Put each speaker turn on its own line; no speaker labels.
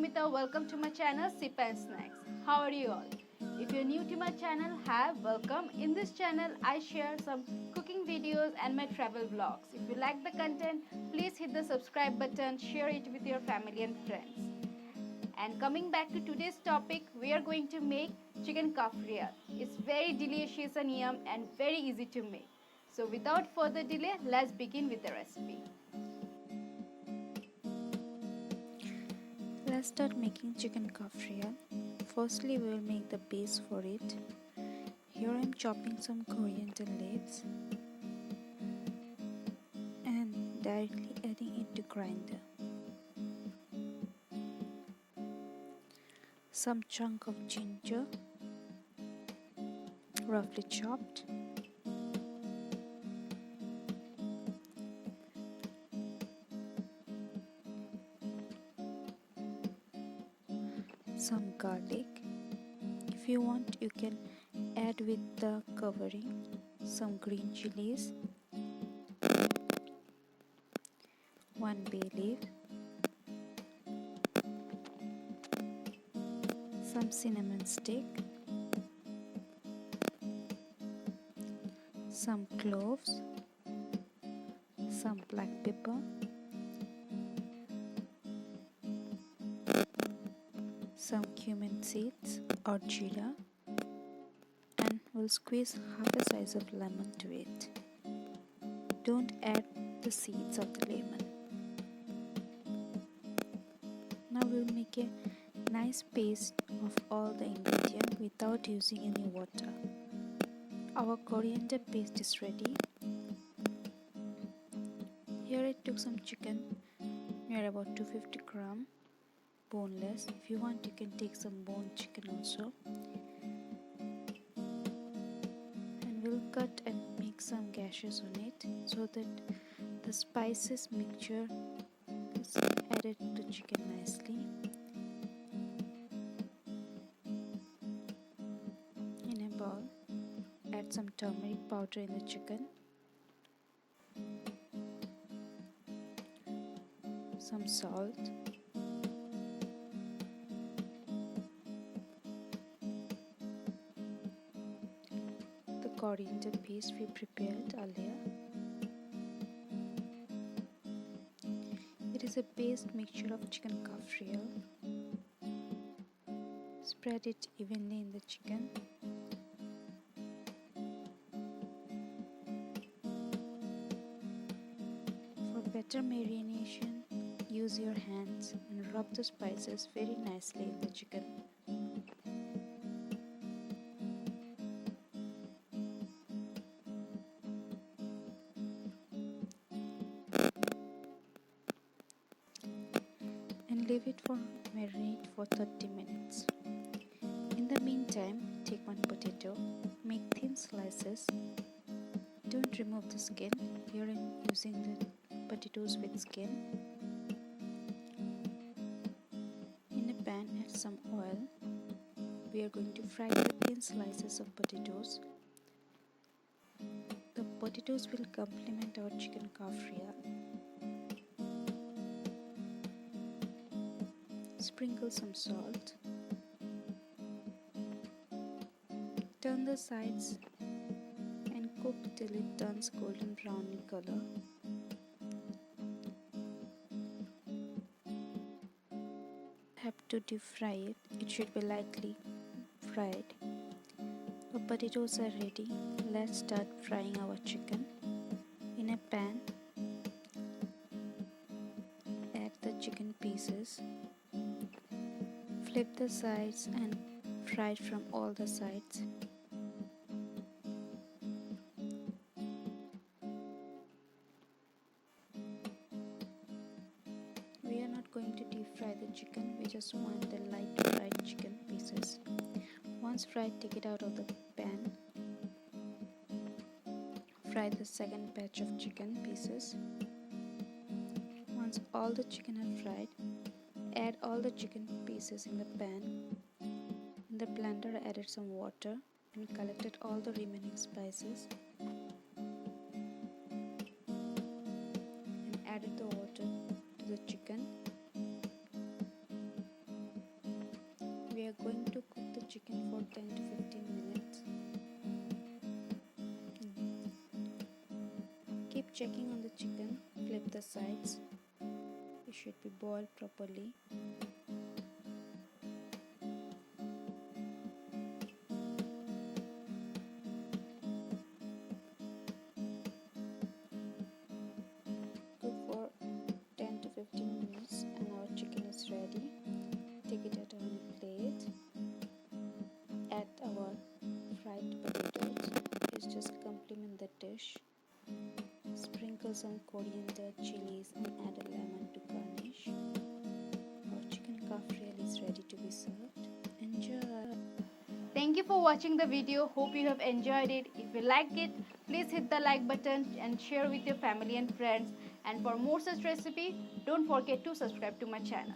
Sumita. Welcome to my channel Sip and Snacks. How are you all? If you're new to my channel, hi, welcome. In this channel, I share some cooking videos and my travel vlogs. If you like the content, please hit the subscribe button, share it with your family and friends. And coming back to today's topic, we are going to make chicken Cafreal. It's very delicious and yum and very easy to make. So without further delay, let's begin with the recipe.
Let's start making chicken Cafreal. Firstly, we will make the base for it. Here I am chopping some coriander leaves and directly adding it to grinder. Some chunk of ginger, roughly chopped. Some garlic. If you want, you can add with the covering some green chilies, 1 bay leaf, some cinnamon stick, some cloves, some black pepper, some cumin seeds or jeera, and we'll squeeze half a size of lemon to it. Don't add the seeds of the lemon. Now we'll make a nice paste of all the ingredients without using any water. Our coriander paste is ready. Here I took some chicken, near about 250 grams. Boneless. If you want, you can take some boned chicken also. And we'll cut and make some gashes on it so that the spices mixture is added to the chicken nicely. In a bowl, add some turmeric powder in the chicken, some salt, coriander paste we prepared earlier. It is a paste mixture of chicken Cafreal. Spread it evenly in the chicken. For better marination, use your hands and rub the spices very nicely in the chicken. And leave it for marinate for 30 minutes. In the meantime, take one potato, make thin slices. Don't remove the skin. Here I'm using the potatoes with skin. In a pan, add some oil. We are going to fry the thin slices of potatoes. The potatoes will complement our chicken Cafreal. Sprinkle some salt. Turn the sides and cook till it turns golden brown in color. Have to deep fry it. It should be lightly fried. The potatoes are ready. Let's start frying our chicken. In a pan, add the chicken pieces. Flip the sides and fry it from all the sides. We are not going to deep fry the chicken, we just want the light fried chicken pieces. Once fried, take it out of the pan. Fry the second batch of chicken pieces. Once all the chicken are fried, add all the chicken pieces in the pan. In the blender, I added some water and collected all the remaining spices and added the water to the chicken. chicken for 10 to 15 minutes. Keep checking on the chicken, flip the sides. It should be boiled properly. Cook for 10 to 15 minutes and our chicken is ready. Take it out on a plate. Add our fried potatoes. It's just complement the dish. Sprinkle some coriander, chilies and add a lemon to garnish. Our chicken Cafreal is ready to be served. Enjoy!
Thank you for watching the video. Hope you have enjoyed it. If you liked it, please hit the like button and share with your family and friends. And for more such recipe, don't forget to subscribe to my channel.